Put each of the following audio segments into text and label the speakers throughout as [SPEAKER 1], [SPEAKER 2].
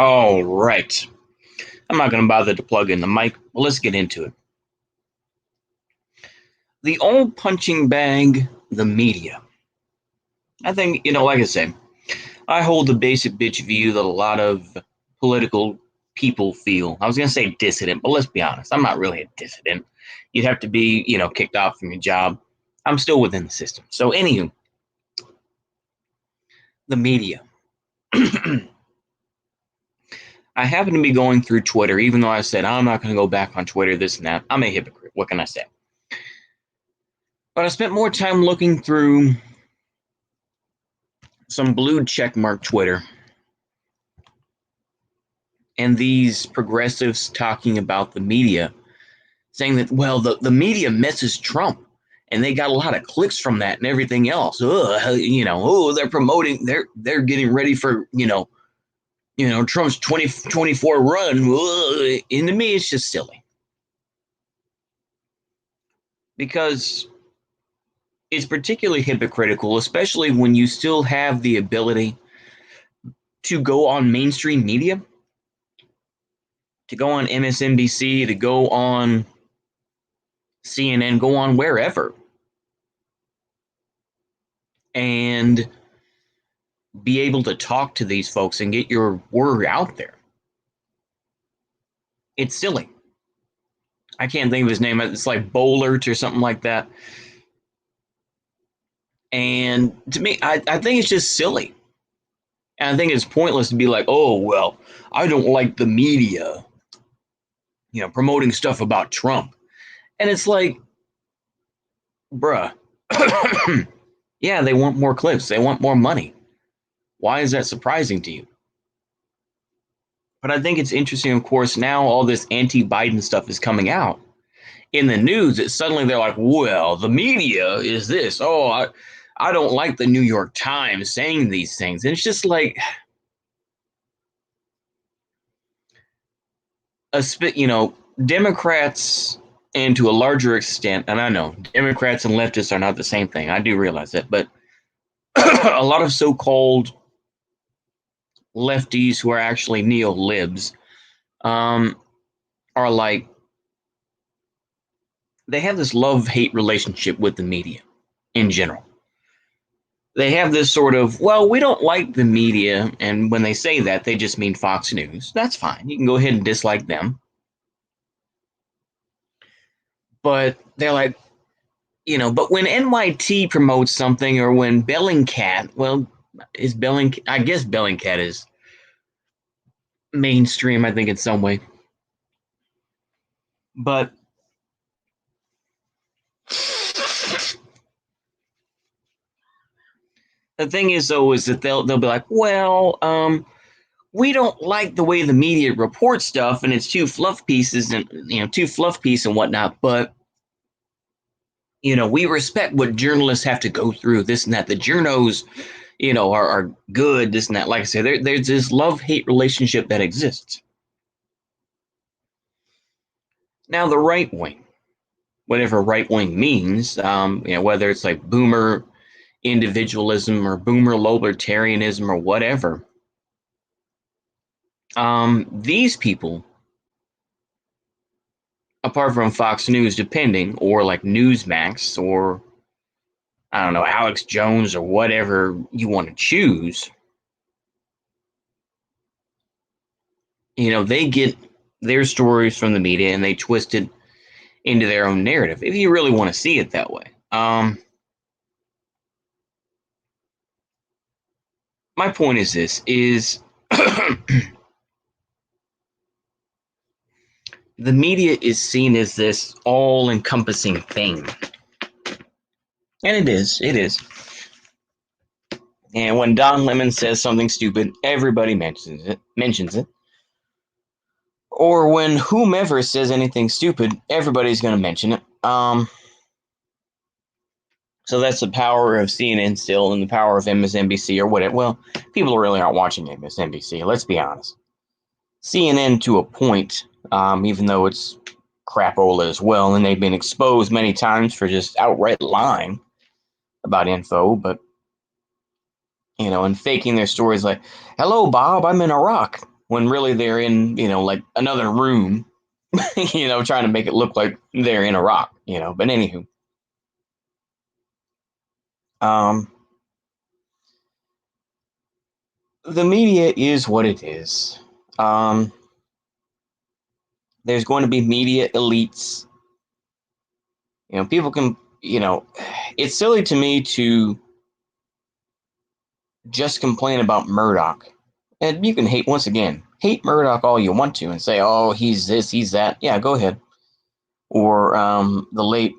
[SPEAKER 1] All right. I'm not going to bother to plug in the mic. Well, let's get into it. The old punching bag, the media. I think, like I said, I hold the basic bitch view that a lot of political people feel. I was going to say dissident, but let's be honest. I'm not really a dissident. You'd have to be, kicked off from your job. I'm still within the system. So, anywho, the media. I happen to be going through Twitter, even though I said I'm not going to go back on Twitter, this and that. I'm a hypocrite. What can I say? But I spent more time looking through some blue checkmark Twitter and these progressives talking about the media, saying that, well, the media misses Trump and they got a lot of clicks from that and everything else. They're promoting, they're getting ready for, Trump's 2024 run. And to me, it's just silly. Because it's particularly hypocritical, especially when you still have the ability to go on mainstream media, to go on MSNBC, to go on CNN, go on wherever, and be able to talk to these folks and get your word out there. It's silly. I can't think of his name. It's like Bollert or something like that. And to me, I think it's just silly. And I think it's pointless to be like, oh, well, I don't like the media, promoting stuff about Trump. And it's like, bruh, yeah, they want more clicks. They want more money. Why is that surprising to you? But I think it's interesting, of course, now all this anti-Biden stuff is coming out in the news. That suddenly they're like, well, the media is this. Oh, I don't like the New York Times saying these things. And it's just like, Democrats, and to a larger extent, and I know Democrats and leftists are not the same thing. I do realize that, but a lot of so-called lefties who are actually neo-libs are like, they have this love-hate relationship with the media in general. They have this sort of, well, we don't like the media, and when they say that, they just mean Fox News. That's fine. You can go ahead and dislike them. But they're like, but when NYT promotes something, or when Bellingcat, well, I guess Bellingcat is mainstream, I think, in some way. But the thing is, though, is that they'll be like, well, we don't like the way the media reports stuff, and it's too fluff piece and whatnot. But we respect what journalists have to go through, this and that. The journos, are good, this and that. Like I said, there's this love-hate relationship that exists. Now, the right wing, whatever right wing means, whether it's like boomer individualism or boomer libertarianism or whatever, these people, apart from Fox News, depending, or like Newsmax, or I don't know, Alex Jones, or whatever you want to choose, they get their stories from the media and they twist it into their own narrative, if you really want to see it that way. My point is this, is the media is seen as this all-encompassing thing. And it is. And when Don Lemon says something stupid, everybody mentions it. Or when whomever says anything stupid, everybody's going to mention it. So that's the power of CNN still, and the power of MSNBC or whatever. Well, people really aren't watching MSNBC, let's be honest. CNN to a point, even though it's crapola as well, and they've been exposed many times for just outright lying about info, but and faking their stories like, hello, Bob, I'm in Iraq. when really they're in, like another room, trying to make it look like they're in Iraq, But anywho, um, the media is what it is. Um, there's going to be media elites. People can, it's silly to me to just complain about Murdoch. And you can once again, hate Murdoch all you want to and say, oh, he's this, he's that. Yeah, go ahead. Or the late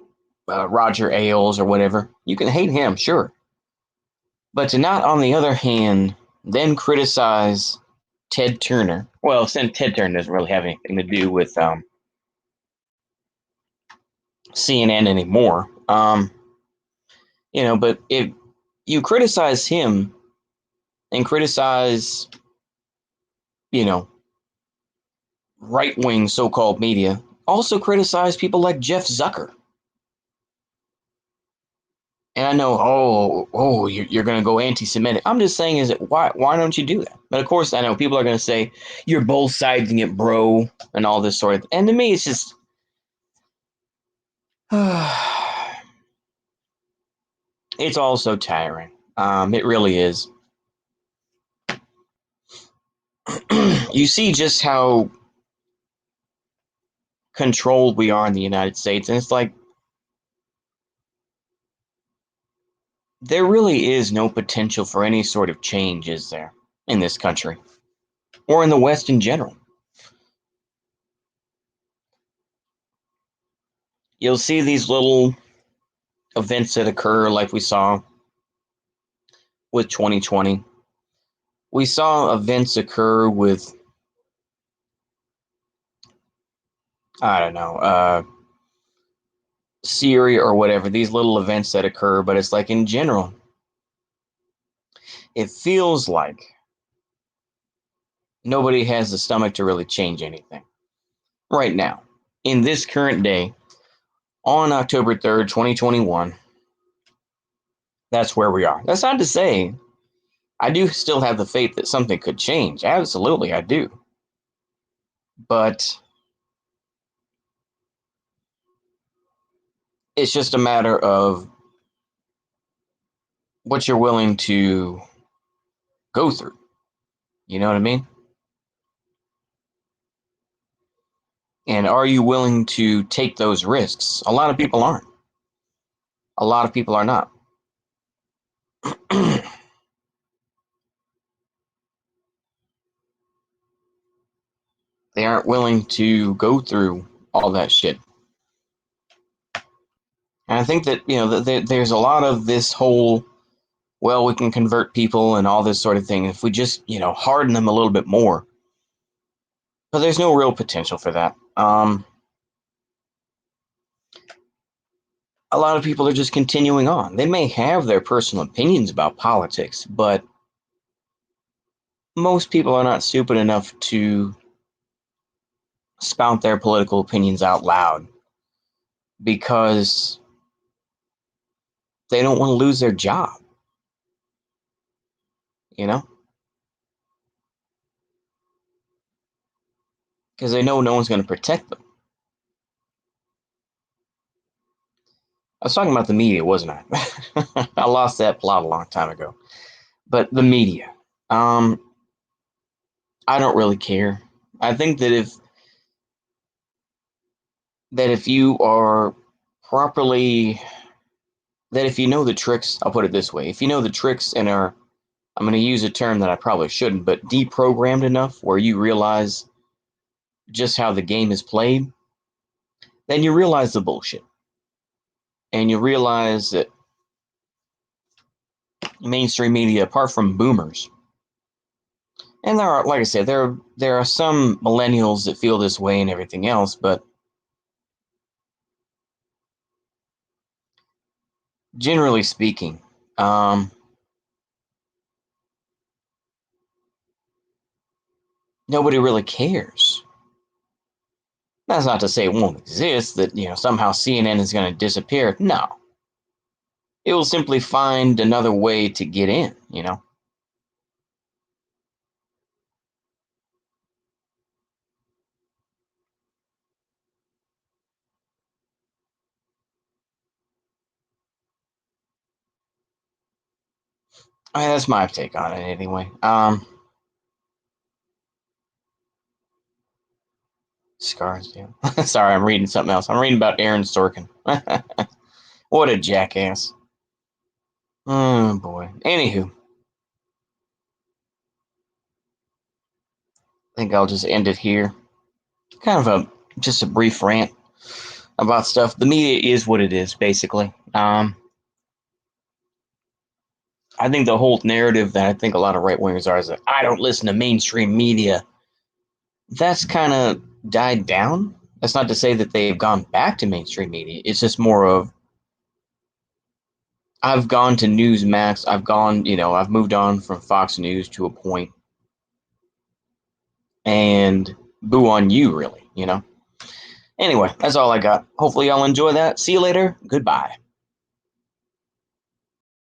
[SPEAKER 1] Roger Ailes or whatever. You can hate him, sure. But to not, on the other hand, then criticize Ted Turner. Well, since Ted Turner doesn't really have anything to do with CNN anymore. But if you criticize him and criticize, you know, right-wing so-called media, also criticize people like Jeff Zucker. And I know, you're going to go anti-Semitic. I'm just saying, why don't you do that? But of course, I know people are going to say you're both siding it, bro, and all this sort of. And to me, it's just, it's all so tiring. It really is. You see just how controlled we are in the United States, and it's like there really is no potential for any sort of change, is there, in this country or in the West in general? You'll see these little events that occur, like we saw with 2020. We saw events occur with, I don't know, Syria or whatever, these little events that occur, but it's like in general, it feels like nobody has the stomach to really change anything right now. In this current day, on October 3rd, 2021, that's where we are. That's not to say I do still have the faith that something could change. Absolutely, I do. But it's just a matter of what you're willing to go through. You know what I mean? And are you willing to take those risks? A lot of people aren't. A lot of people are not. They aren't willing to go through all that shit. And I think that, there's a lot of this whole, well, we can convert people and all this sort of thing if we just, harden them a little bit more. But there's no real potential for that. A lot of people are just continuing on. They may have their personal opinions about politics, but most people are not stupid enough to spout their political opinions out loud because they don't want to lose their job, because they know no one's going to protect them. I was talking about the media, wasn't I? I lost that plot a long time ago. But the media, I don't really care. I think that if you are properly, that if you know the tricks, I'll put it this way: if you know the tricks and are, I'm going to use a term that I probably shouldn't, but deprogrammed enough where you realize just how the game is played, then you realize the bullshit. And you realize that mainstream media, apart from boomers, and there are, like I said, there are some millennials that feel this way and everything else, but generally speaking, nobody really cares. That's not to say it won't exist, that somehow CNN is going to disappear. No, it will simply find another way to get in. That's my take on it anyway. Scarsdale. Sorry, I'm reading something else. I'm reading about Aaron Sorkin. What a jackass. Oh boy. Anywho, I think I'll just end it here. Kind of just a brief rant about stuff. The media is what it is, basically. I think the whole narrative that I think a lot of right wingers are is that I don't listen to mainstream media. That's kind of died down. That's not to say that they've gone back to mainstream media. It's just more of I've gone to Newsmax. I've moved on from Fox News to a point, and boo on you, really. Anyway, that's all I got. Hopefully, y'all enjoy that. See you later. Goodbye.